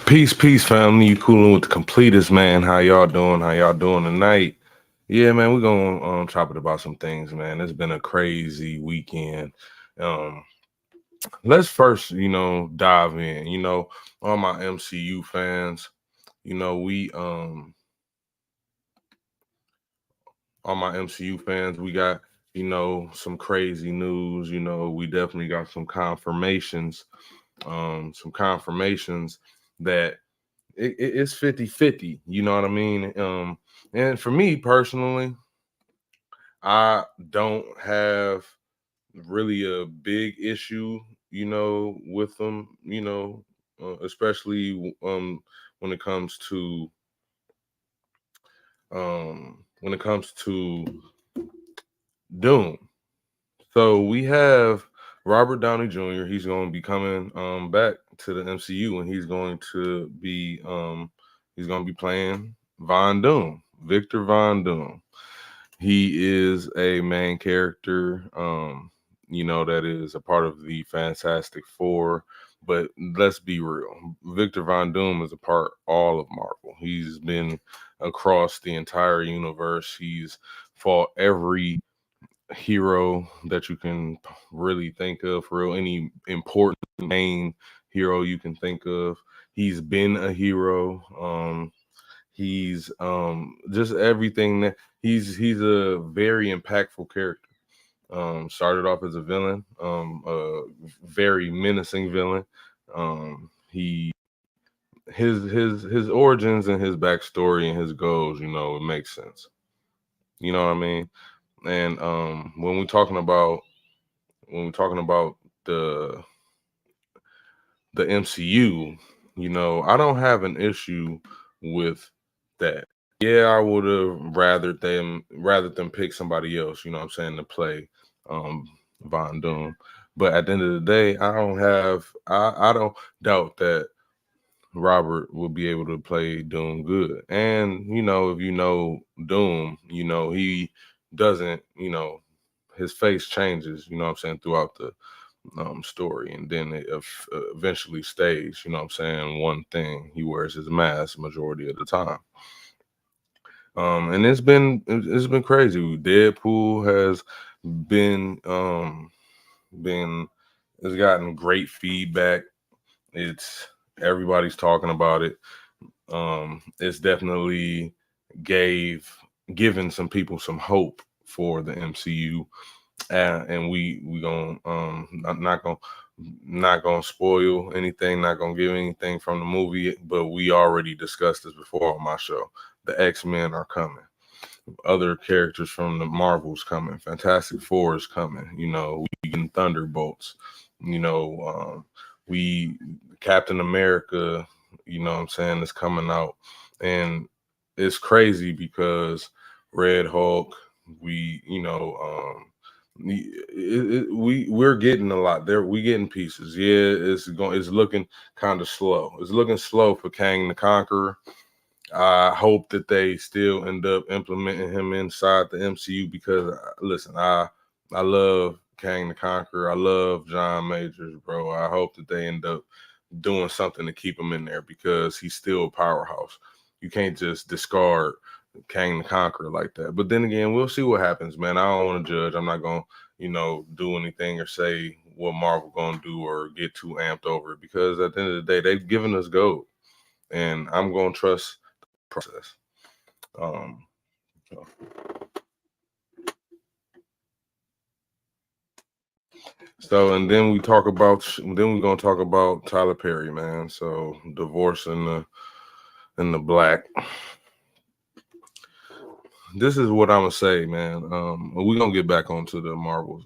Peace, family. You cooling with the completest, man. How y'all doing? How y'all doing tonight? Yeah, man, we're gonna chop it about some things, man. It's been a crazy weekend. Um, let's first, dive in. All my MCU fans, we all my MCU fans, we got, some crazy news. We definitely got some confirmations that it's 50-50. You know what I mean? And for me personally, I don't have really a big issue, with them, especially when it comes to Doom. So we have Robert Downey Jr. He's going to be coming back to the MCU, and he's going to be playing Von Doom, Victor Von Doom. He is a main character, that is a part of the Fantastic Four. But let's be real, Victor Von Doom is a part all of Marvel. He's been across the entire universe. He's fought every hero that you can really think of, for real, any important main hero you can think of. He's been a hero. He's just everything that he's a very impactful character. Started off as a villain, a very menacing villain. He his origins and his backstory and his goals, it makes sense. You know what I mean? And when we're talking about the the MCU, I don't have an issue with that. Yeah, I would have rather than pick somebody else, you know what I'm saying, to play um Von Doom. But at the end of the day, I don't doubt that Robert will be able to play Doom good. And if you know Doom, he doesn't, his face changes, you know what I'm saying, throughout the story, and then it eventually stays, you know what I'm saying, one thing. He wears his mask majority of the time. And it's been crazy. Deadpool been has gotten great feedback. It's Everybody's talking about it. It's definitely gave given some people some hope for the MCU. And we gonna not gonna spoil anything, not gonna give anything from the movie, but we already discussed this before on my show. The X-Men are coming. Other characters from the Marvels coming. Fantastic Four is coming. We getting Thunderbolts. We Captain America. You know what I'm saying, is coming out, and it's crazy because Red Hulk. We we're getting a lot there. We getting pieces. Yeah, it's looking kind of slow. It's looking slow for Kang the Conqueror. I hope that they still end up implementing him inside the MCU because listen, I love Kang the Conqueror. I love John Majors, bro. I hope that they end up doing something to keep him in there because he's still a powerhouse. You can't just discard Kang the Conqueror like that. But then again, we'll see what happens, man. I don't want to judge. I'm not gonna, do anything or say what Marvel gonna do or get too amped over it because at the end of the day, they've given us gold, and I'm gonna trust process. Um, so and then we're gonna talk about Tyler Perry, man. So divorce in the black. This is what I'm gonna say, man. We're gonna get back onto the Marvel.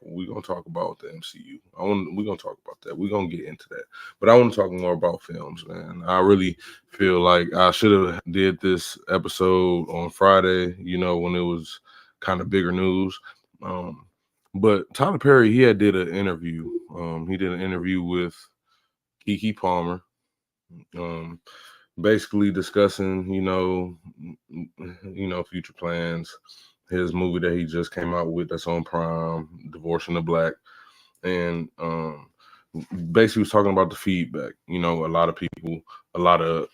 We're gonna talk about the MCU. We're gonna talk about that. We're gonna get into that. But I want to talk more about films, man. I really feel like I should have did this episode on Friday, when it was kind of bigger news. Um, but Tyler Perry, he had did an interview. He did an interview with Kiki Palmer. Um, Basically discussing, future plans, his movie that he just came out with that's on Prime, Divorce in the Black, and basically was talking about the feedback. You know, a lot of people, a lot of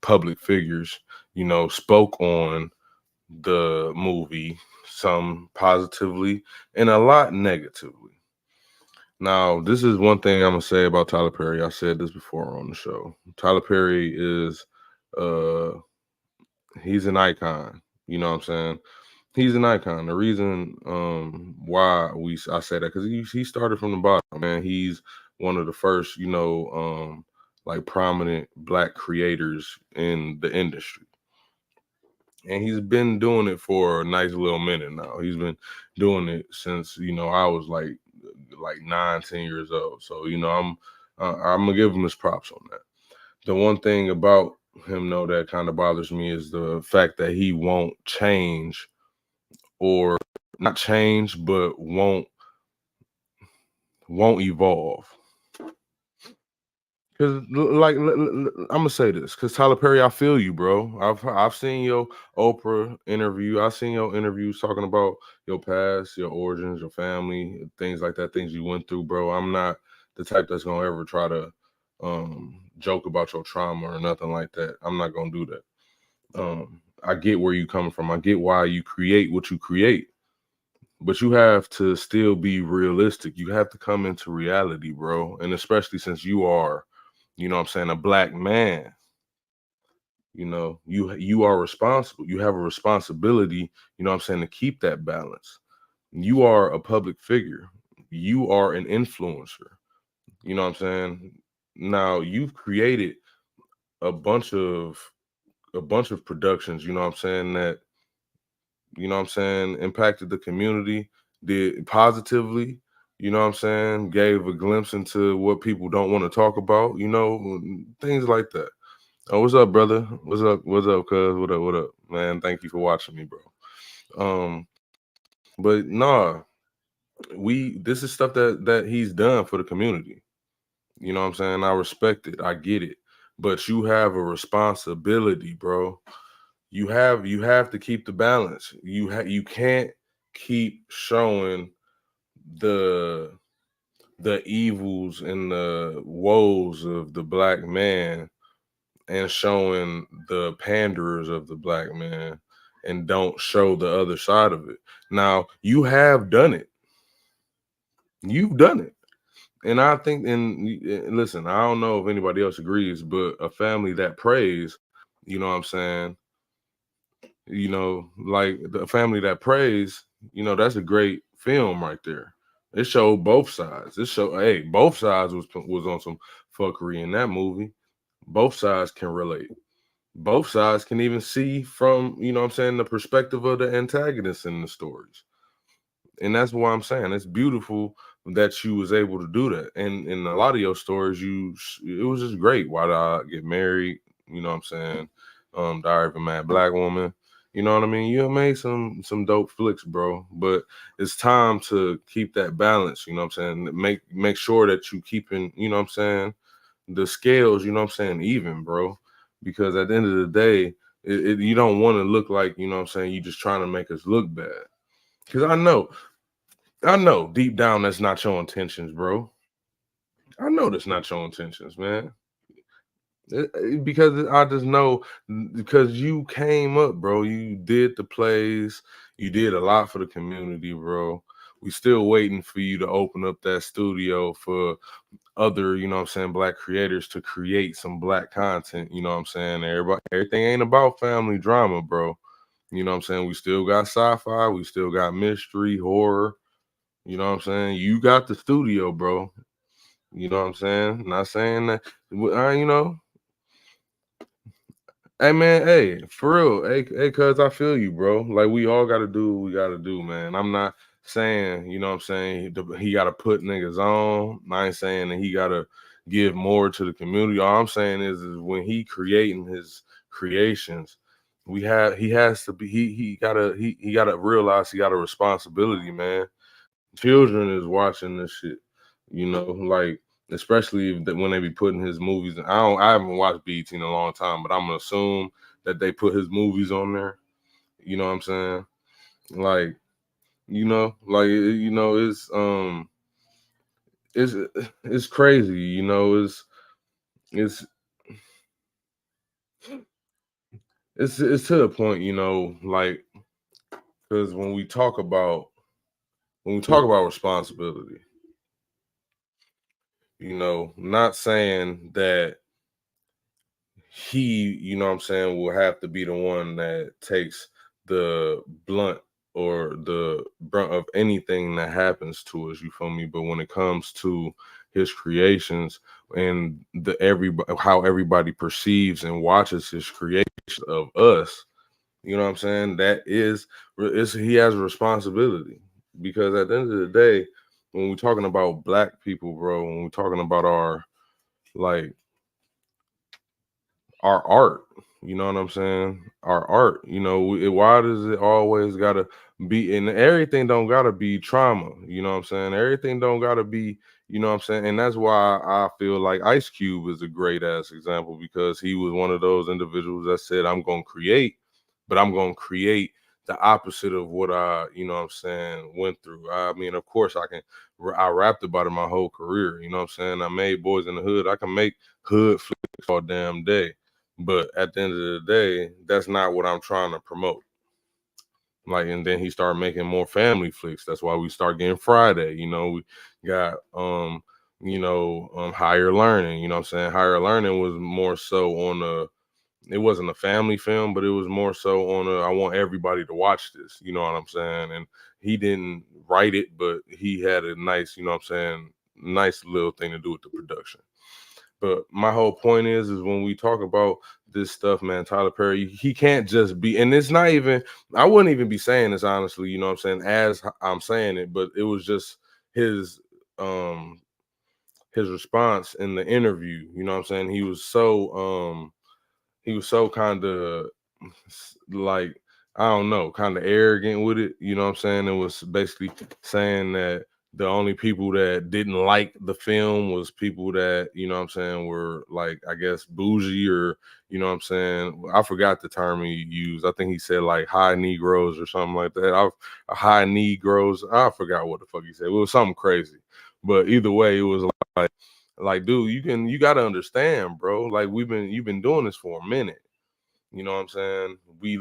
public figures, you know, spoke on the movie, some positively and a lot negatively. Now, this is one thing I'm gonna say about Tyler Perry. I said this before on the show. Tyler Perry is uh he's an icon. You know what I'm saying? He's an icon. The reason why I say that, because he started from the bottom, man. He's one of the first, you know, like prominent black creators in the industry. And he's been doing it for a nice little minute now. He's been doing it since, you know, I was like 9, 10 years old. So, you know, I'm gonna give him his props on that. The one thing about him though that kind of bothers me is the fact that he won't change, or not change, but won't evolve. Cause like I'm gonna say this, cause Tyler Perry, I feel you, bro. I've seen your Oprah interview. I've seen your interviews talking about your past, your origins, your family, things like that, things you went through, bro. I'm not the type that's gonna ever try to joke about your trauma or nothing like that. I'm not gonna do that. I get where you coming from. I get why you create what you create, but you have to still be realistic. You have to come into reality, bro. And especially since you are, you know what I'm saying, a black man, you know, you are responsible. You have a responsibility, you know what I'm saying, to keep that balance. You are a public figure. You are an influencer. You know what I'm saying? Now you've created a bunch of productions, you know what I'm saying, that, you know what I'm saying, impacted the community, did positively, you know what I'm saying, gave a glimpse into what people don't want to talk about, you know, things like that. Oh, what's up, brother? What's up? What's up, cuz? What up? What up? Man, thank you for watching me, bro. But nah, this is stuff that he's done for the community. You know what I'm saying? I respect it. I get it. But you have a responsibility, bro. You have to keep the balance. You can't keep showing the evils and the woes of the black man and showing the panderers of the black man, and don't show the other side of it. Now, you have done it. You've done it. And I think, and listen, I don't know if anybody else agrees, but a family that prays, you know what I'm saying, you know, like the family that prays, you know, that's a great film right there. It showed both sides. It showed, hey, both sides was on some fuckery in that movie. Both sides can relate. Both sides can even see from, you know what I'm saying, the perspective of the antagonists in the stories. And that's why I'm saying it's beautiful that you was able to do that. And in a lot of your stories, it was just great. Why Did I Get Married? You know what I'm saying? Diary of a Mad Black Woman. You know what I mean? You made some dope flicks, bro. But it's time to keep that balance. You know what I'm saying? Make sure that you keeping, you know what I'm saying, the scales, you know what I'm saying, even, bro. Because at the end of the day, you don't want to look like, you know what I'm saying, you just trying to make us look bad. Because I know deep down that's not your intentions, bro. I know that's not your intentions, man. Because I just know, because you came up, bro. You did the plays, you did a lot for the community, bro. We still waiting for you to open up that studio for other, you know what I'm saying, black creators to create some black content, you know what I'm saying? Everything ain't about family drama, bro. You know what I'm saying? We still got sci-fi, we still got mystery, horror, you know what I'm saying? You got the studio, bro. You know what I'm saying? Not saying that, you know, hey man, hey, for real, hey, cuz I feel you, bro. Like, we all gotta do what we gotta do, man. I'm not saying, you know what I'm saying, he gotta put niggas on. I ain't saying that he gotta give more to the community. All I'm saying is when he creating his creations, he has to be he gotta realize he got a responsibility, man. Children is watching this shit, you know, like, especially when they be putting his movies. I haven't watched BET in a long time, but I'm gonna assume that they put his movies on there. You know what I'm saying? Like, you know, it's it's it's crazy, you know. It's it's to the point, you know, like because when we talk about responsibility, you know, not saying that he, you know what I'm saying, will have to be the one that takes the blunt or the brunt of anything that happens to us, you feel me? But when it comes to his creations and the everybody how everybody perceives and watches his creation of us, you know what I'm saying? That is he has a responsibility because at the end of the day, when we're talking about black people, bro, when we're talking about like our art, you know what I'm saying? Our art, you know, why does it always gotta be, and everything don't gotta be trauma, you know what I'm saying? Everything don't gotta be, you know what I'm saying? And that's why I feel like Ice Cube is a great ass example because he was one of those individuals that said, I'm gonna create, but I'm gonna create the opposite of what I, you know what I'm saying, went through. I mean, of course I rapped about it my whole career, you know what I'm saying? I made Boys in the Hood. I can make hood flicks all damn day. But at the end of the day, that's not what I'm trying to promote. Like, and then he started making more family flicks. That's why we start getting Friday. You know, we got Higher Learning. You know what I'm saying? Higher Learning was more so on a it wasn't a family film, but it was more so on a I want everybody to watch this. You know what I'm saying? And he didn't write it, but he had a nice, you know what I'm saying, nice little thing to do with the production. But my whole point is when we talk about this stuff, man, Tyler Perry, he can't just be, and it's not even, I wouldn't even be saying this honestly, you know what I'm saying, as I'm saying it, but it was just his um his response in the interview, you know what I'm saying? He was so kind of like I don't know, kind of arrogant with it. You know what I'm saying? It was basically saying that the only people that didn't like the film was people that, you know what I'm saying, were like, I guess, bougie or, you know what I'm saying? I forgot the term he used. I think he said like high Negroes or something like that. High Negroes. I forgot what the fuck he said. It was something crazy. But either way, it was like, dude, you gotta understand, bro. Like you've been doing this for a minute. You know what I'm saying? We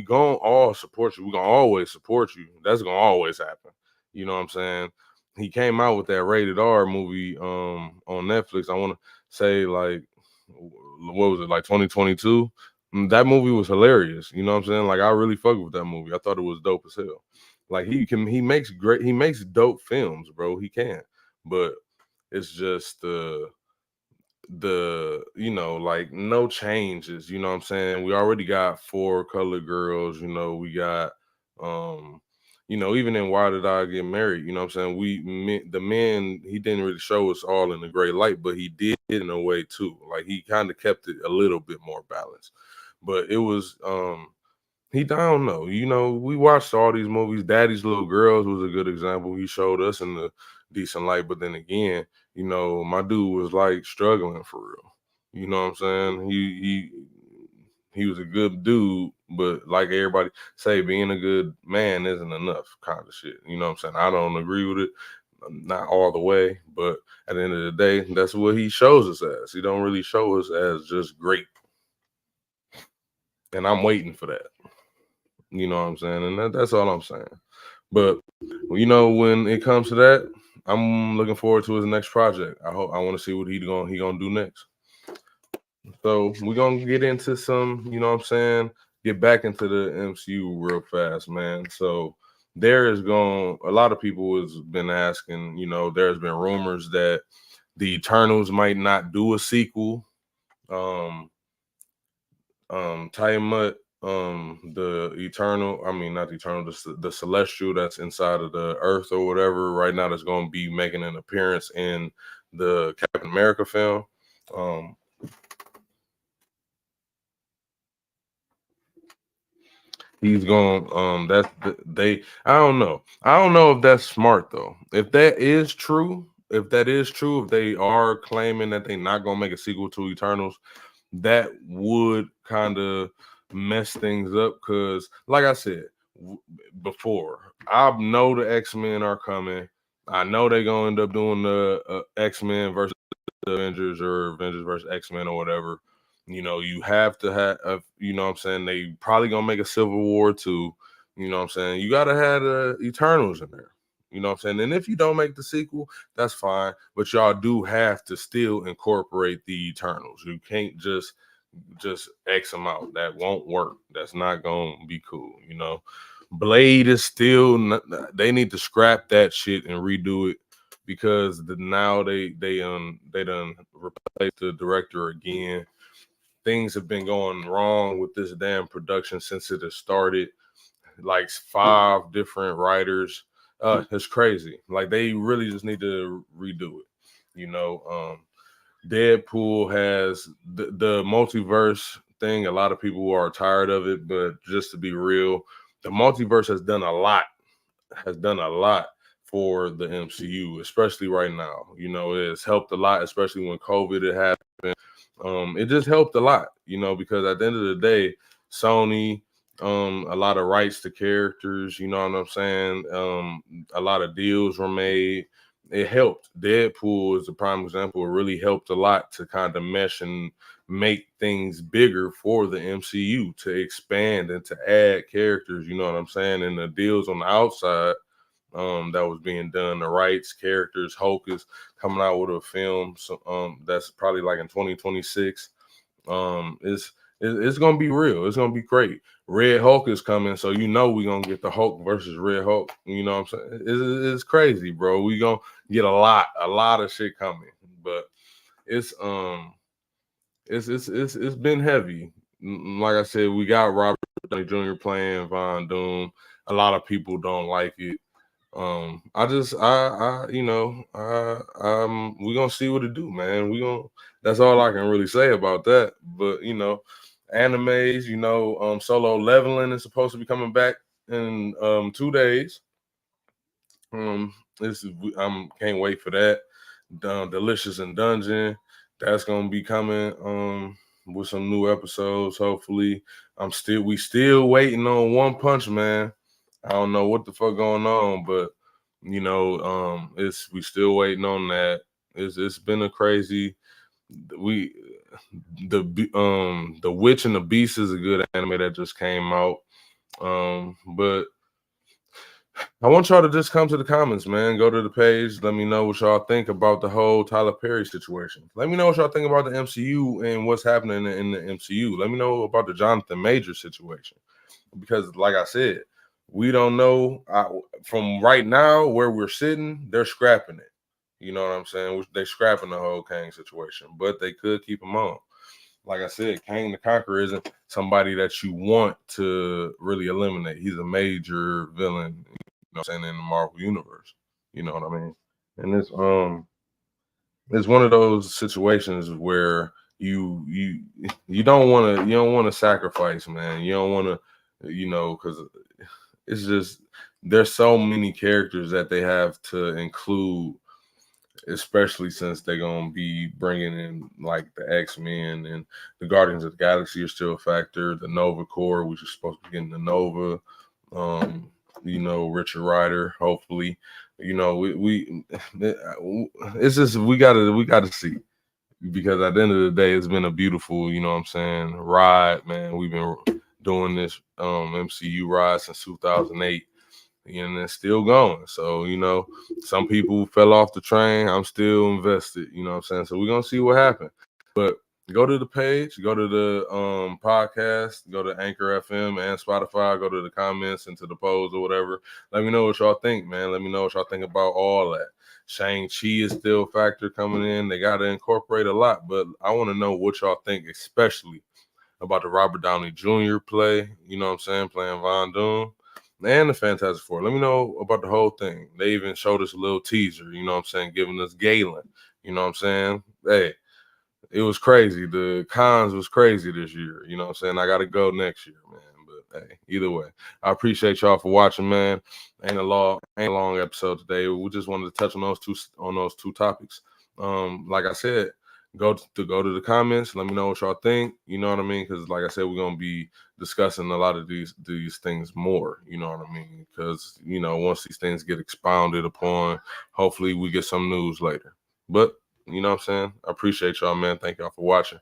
gonna all support you. We gonna always support you. That's gonna always happen. You know what I'm saying? He came out with that rated R movie on Netflix. I want to say like what was it, like 2022? That movie was hilarious. You know what I'm saying? Like I really fucked with that movie. I thought it was dope as hell. Like he makes dope films, bro. He can. But it's just the you know, like no changes, you know what I'm saying? We already got four colored girls, you know, we got um even in Why Did I Get Married, you know what I'm saying? The men, he didn't really show us all in a great light, but he did in a way too. Like he kind of kept it a little bit more balanced. But it was he, I don't know. You know, we watched all these movies. Daddy's Little Girls was a good example. He showed us in the decent light, but then again, you know, my dude was like struggling for real. You know what I'm saying? He was a good dude, but like everybody say, being a good man isn't enough kind of shit. You know what I'm saying? I don't agree with it, not all the way, but at the end of the day, that's what he shows us as. He don't really show us as just great, and I'm waiting for that. You know what I'm saying? And that's all I'm saying. But you know, when it comes to that, I'm looking forward to his next project. I want to see what he gonna do next. So we're gonna get into some, you know what I'm saying, get back into the MCU real fast, man. So there is going a lot of people has been asking, you know, there's been rumors that the Eternals might not do a sequel. Um Tiamat, the eternal, I mean not the eternal, the celestial that's inside of the earth or whatever, right now that's going to be making an appearance in the Captain America film. Um, he's going they I don't know. I don't know if that's smart though. If that is true, if they are claiming that they're not going to make a sequel to Eternals, that would kind of mess things up because, like I said before, I know the X-Men are coming. I know they're gonna end up doing the X-Men versus the Avengers or Avengers versus X-Men or whatever. You have to have, what I'm saying, they probably gonna make a Civil War too. You know what I'm saying? You gotta have the Eternals in there. You know what I'm saying? And if you don't make the sequel, that's fine. But y'all do have to still incorporate the Eternals. You can't just X them out. That won't work. That's not gonna be cool. Blade is still not, they need to scrap that shit and redo it because now they done replaced the director again. Things have been going wrong with this damn production since it has started. Like 5 different writers. It's crazy. Like they really just need to redo it. Deadpool has the multiverse thing. A lot of people are tired of it, but just to be real, the multiverse has done a lot for the MCU, especially right now. It's helped a lot, especially when COVID had happened. It just helped a lot, because at the end of the day, Sony, a lot of rights to characters, you know what I'm saying? A lot of deals were made. It helped. Deadpool is a prime example. It really helped a lot to kind of mesh and make things bigger for the MCU, to expand and to add characters, you know what I'm saying? And the deals on the outside that was being done, the rights, characters. Hulk is coming out with a film, so, that's probably like in 2026. It's gonna be real. It's gonna be great. Red Hulk is coming, so we're gonna get the Hulk versus Red Hulk. You know what I'm saying? It's crazy, bro. We gonna get a lot of shit coming, but it's it's been heavy. Like I said, we got Robert Downey Jr. playing Von Doom. A lot of people don't like it. I just we gonna see what it do, man. That's all I can really say about that. But animes, Solo Leveling is supposed to be coming back in 2 days. This is can't wait for that. Delicious in Dungeon, that's gonna be coming with some new episodes. Hopefully, we still waiting on One Punch Man. I don't know what the fuck going on, but we still waiting on that. It's been a crazy. We the Witch and the Beast is a good anime that just came out. But I want y'all to just come to the comments, man. Go to the page. Let me know what y'all think about the whole Tyler Perry situation. Let me know what y'all think about the MCU and what's happening in the MCU. Let me know about the Jonathan Majors situation. Because, like I said, we don't know. From right now where we're sitting, they're scrapping it. You know what I'm saying? They're scrapping the whole Kang situation, but they could keep him on. Like I said, Kang the Conqueror isn't somebody that you want to really eliminate. He's a major villain, I'm saying, in the Marvel universe. You know what I mean? And it's one of those situations where you don't want to sacrifice, man. You don't want to, because it's just there's so many characters that they have to include, especially since they're gonna be bringing in like the X-Men and the Guardians of the Galaxy are still a factor. The Nova Corps, which is supposed to be getting the Nova. Richard Rider, hopefully. It's just we gotta see, because at the end of the day, it's been a beautiful, you know what I'm saying, ride, man. We've been doing this MCU ride since 2008, and it's still going. So, some people fell off the train. I'm still invested, you know what I'm saying? So we're gonna see what happens. But go to the page, go to the podcast, go to Anchor FM and Spotify, go to the comments and to the polls or whatever. Let me know what y'all think, man. Let me know what y'all think about all that. Shang-Chi is still a factor coming in. They got to incorporate a lot, but I want to know what y'all think, especially about the Robert Downey Jr. play, you know what I'm saying, playing Von Doom, and the Fantastic Four. Let me know about the whole thing. They even showed us a little teaser, you know what I'm saying, giving us Galen, you know what I'm saying? Hey, it was crazy. The cons was crazy this year, you know what I'm saying? I got to go next year, man. But hey, either way, I appreciate y'all for watching, man. Ain't a long episode today. We just wanted to touch on those two topics. Like I said, go to the comments. Let me know what y'all think. You know what I mean? Because like I said, we're gonna be discussing a lot of these things more. You know what I mean? Because once these things get expounded upon, hopefully we get some news later. But you know what I'm saying? I appreciate y'all, man. Thank y'all for watching.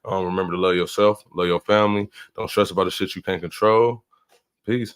Remember to love yourself, love your family. Don't stress about the shit you can't control. Peace.